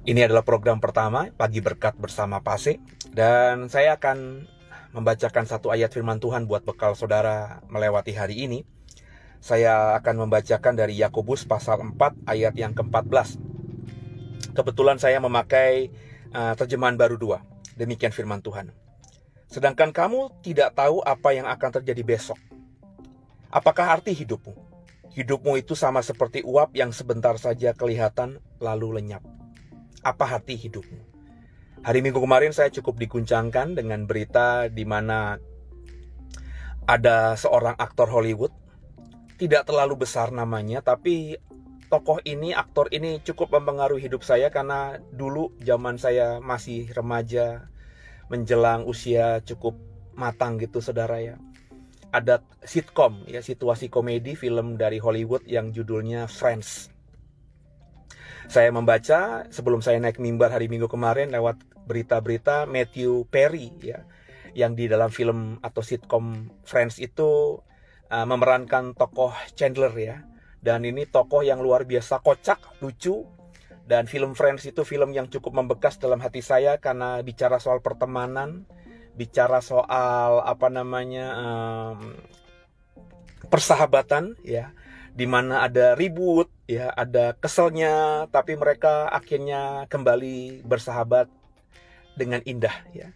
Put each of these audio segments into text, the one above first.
Ini adalah program pertama, Pagi Berkat bersama Pase. Dan saya akan membacakan satu ayat firman Tuhan buat bekal saudara melewati hari ini. Saya akan membacakan dari Yakobus pasal 4 ayat yang ke-14. Kebetulan saya memakai terjemahan baru 2. Demikian firman Tuhan. Sedangkan kamu tidak tahu apa yang akan terjadi besok. Apakah arti hidupmu? Hidupmu itu sama seperti uap yang sebentar saja kelihatan lalu lenyap. Apa arti hidupmu? Hari Minggu kemarin saya cukup diguncangkan dengan berita di mana ada seorang aktor Hollywood. Tidak terlalu besar namanya, tapi aktor ini cukup mempengaruhi hidup saya karena dulu zaman saya masih remaja, menjelang usia cukup matang gitu saudara ya. Ada sitkom ya, situasi komedi film dari Hollywood yang judulnya Friends. Saya membaca sebelum saya naik mimbar hari Minggu kemarin lewat berita-berita Matthew Perry ya, yang di dalam film atau sitkom Friends itu memerankan tokoh Chandler ya. Dan ini tokoh yang luar biasa kocak, lucu. Dan film Friends itu film yang cukup membekas dalam hati saya karena bicara soal pertemanan, bicara soal persahabatan ya, di mana ada ribut ya, ada keselnya, tapi mereka akhirnya kembali bersahabat dengan indah ya.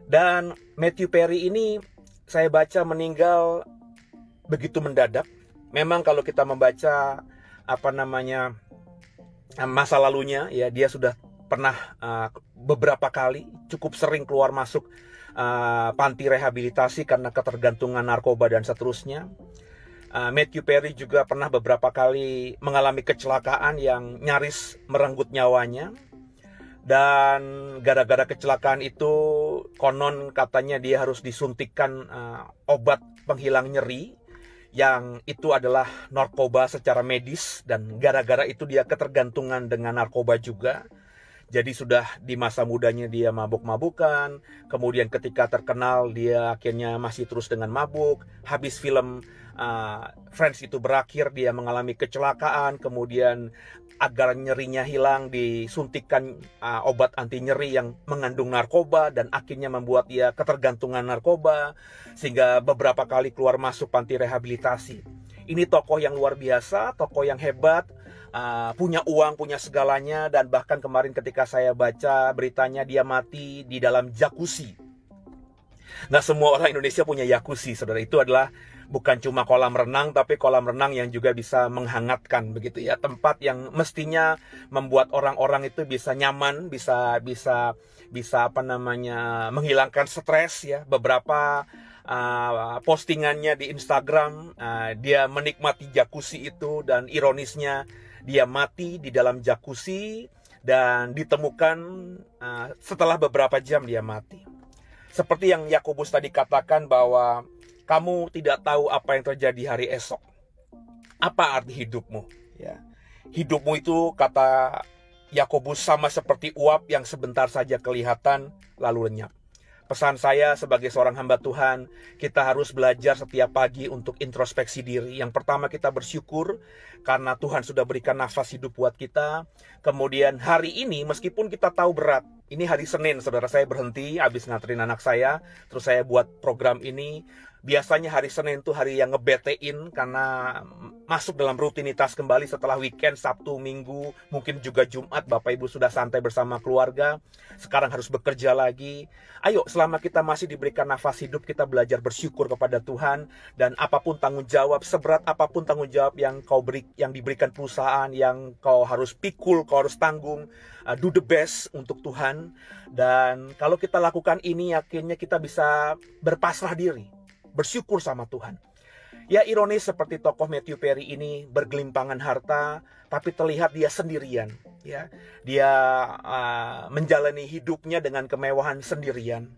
Dan Matthew Perry ini saya baca meninggal begitu mendadak. Memang kalau kita membaca masa lalunya ya, dia sudah pernah beberapa kali cukup sering keluar masuk panti rehabilitasi karena ketergantungan narkoba dan seterusnya. Matthew Perry juga pernah beberapa kali mengalami kecelakaan yang nyaris merenggut nyawanya. Dan gara-gara kecelakaan itu konon katanya dia harus disuntikkan obat penghilang nyeri, yang itu adalah narkoba secara medis. Dan gara-gara itu dia ketergantungan dengan narkoba juga. Jadi sudah di masa mudanya dia mabuk-mabukan. Kemudian ketika terkenal dia akhirnya masih terus dengan mabuk. Habis film Friends itu berakhir, dia mengalami kecelakaan. Kemudian agar nyerinya hilang disuntikkan obat anti nyeri yang mengandung narkoba. Dan akhirnya membuat dia ketergantungan narkoba, sehingga beberapa kali keluar masuk panti rehabilitasi. Ini tokoh yang luar biasa, tokoh yang hebat, punya uang, punya segalanya. Dan bahkan kemarin ketika saya baca beritanya, dia mati di dalam jacuzzi. Nggak semua orang Indonesia punya jacuzzi, saudara. Itu adalah bukan cuma kolam renang, tapi kolam renang yang juga bisa menghangatkan begitu ya. Tempat yang mestinya membuat orang-orang itu bisa nyaman, bisa menghilangkan stres ya. Beberapa postingannya di Instagram, dia menikmati jacuzzi itu, dan ironisnya dia mati di dalam jacuzzi dan ditemukan setelah beberapa jam dia mati. Seperti yang Yakobus tadi katakan bahwa kamu tidak tahu apa yang terjadi hari esok. Apa arti hidupmu? Ya. Hidupmu itu, kata Yakobus, sama seperti uap yang sebentar saja kelihatan lalu lenyap. Pesan saya sebagai seorang hamba Tuhan, kita harus belajar setiap pagi untuk introspeksi diri. Yang pertama, kita bersyukur karena Tuhan sudah berikan nafas hidup buat kita. Kemudian hari ini, meskipun kita tahu berat, ini hari Senin, saudara, saya berhenti habis nganterin anak saya, terus saya buat program ini. Biasanya hari Senin itu hari yang ngebetein karena masuk dalam rutinitas kembali setelah weekend, Sabtu, Minggu, mungkin juga Jumat, Bapak Ibu sudah santai bersama keluarga. Sekarang harus bekerja lagi. Ayo, selama kita masih diberikan nafas hidup, kita belajar bersyukur kepada Tuhan. Dan apapun tanggung jawab, seberat apapun tanggung jawab yang yang diberikan perusahaan, yang kau harus pikul, kau harus tanggung, do the best untuk Tuhan. Dan kalau kita lakukan ini, akhirnya kita bisa berpasrah diri, bersyukur sama Tuhan. Ya, ironis seperti tokoh Matthew Perry ini bergelimpangan harta, tapi terlihat dia sendirian. Ya, dia menjalani hidupnya dengan kemewahan sendirian.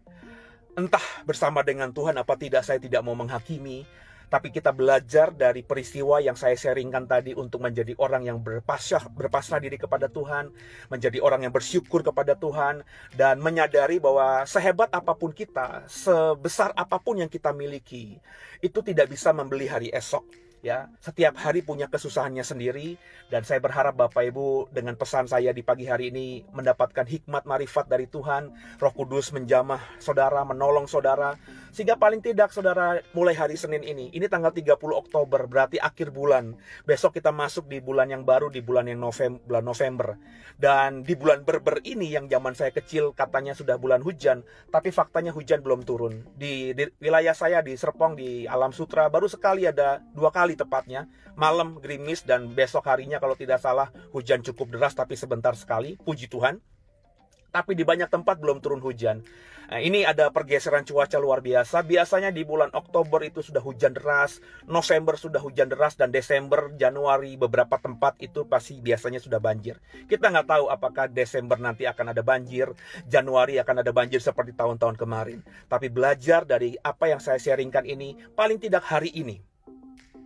Entah bersama dengan Tuhan apa tidak, saya tidak mau menghakimi. Tapi kita belajar dari peristiwa yang saya sharingkan tadi untuk menjadi orang yang berpasrah diri kepada Tuhan, menjadi orang yang bersyukur kepada Tuhan, dan menyadari bahwa sehebat apapun kita, sebesar apapun yang kita miliki, itu tidak bisa membeli hari esok. Ya, setiap hari punya kesusahannya sendiri, dan saya berharap Bapak Ibu dengan pesan saya di pagi hari ini mendapatkan hikmat marifat dari Tuhan. Roh Kudus menjamah saudara, menolong saudara, sehingga paling tidak saudara mulai hari Senin ini tanggal 30 Oktober, berarti akhir bulan. Besok kita masuk di bulan yang baru, di bulan yang bulan November. Dan di bulan Berber ini yang zaman saya kecil katanya sudah bulan hujan, tapi faktanya hujan belum turun. Di wilayah saya di Serpong, di Alam Sutra, baru sekali ada 2 kali tepatnya, malam gerimis dan besok harinya kalau tidak salah hujan cukup deras tapi sebentar sekali, puji Tuhan. Tapi di banyak tempat belum turun hujan. Nah, ini ada pergeseran cuaca luar biasa. Biasanya di bulan Oktober itu sudah hujan deras, November sudah hujan deras, dan Desember, Januari beberapa tempat itu pasti biasanya sudah banjir. Kita nggak tahu apakah Desember nanti akan ada banjir, Januari akan ada banjir seperti tahun-tahun kemarin. Tapi belajar dari apa yang saya sharingkan ini, paling tidak hari ini,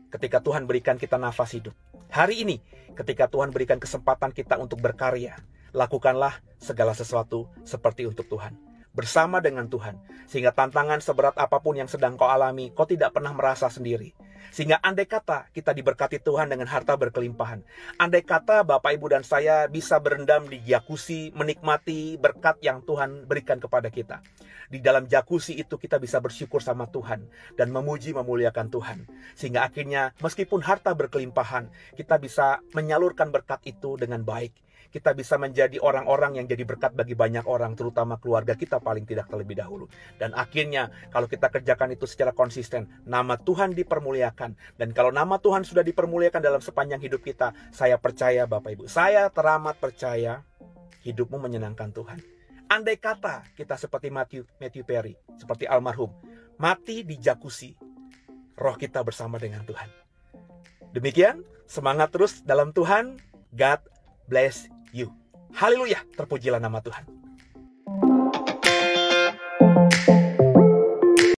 ketika Tuhan berikan kita nafas hidup. Hari ini, ketika Tuhan berikan kesempatan kita untuk berkarya, lakukanlah segala sesuatu seperti untuk Tuhan, bersama dengan Tuhan. Sehingga tantangan seberat apapun yang sedang kau alami, kau tidak pernah merasa sendiri. Sehingga andai kata kita diberkati Tuhan dengan harta berkelimpahan, andai kata Bapak Ibu dan saya bisa berendam di jacuzzi, menikmati berkat yang Tuhan berikan kepada kita. Di dalam jacuzzi itu kita bisa bersyukur sama Tuhan dan memuji memuliakan Tuhan. Sehingga akhirnya meskipun harta berkelimpahan, kita bisa menyalurkan berkat itu dengan baik. Kita bisa menjadi orang-orang yang jadi berkat bagi banyak orang, terutama keluarga kita paling tidak terlebih dahulu. Dan akhirnya kalau kita kerjakan itu secara konsisten, nama Tuhan dipermuliakan. Dan kalau nama Tuhan sudah dipermuliakan dalam sepanjang hidup kita, saya percaya Bapak Ibu, saya teramat percaya hidupmu menyenangkan Tuhan. Andai kata kita seperti Matthew Perry, seperti almarhum, mati di jacuzzi, roh kita bersama dengan Tuhan. Demikian, semangat terus dalam Tuhan. God bless you. Haleluya, terpujilah nama Tuhan.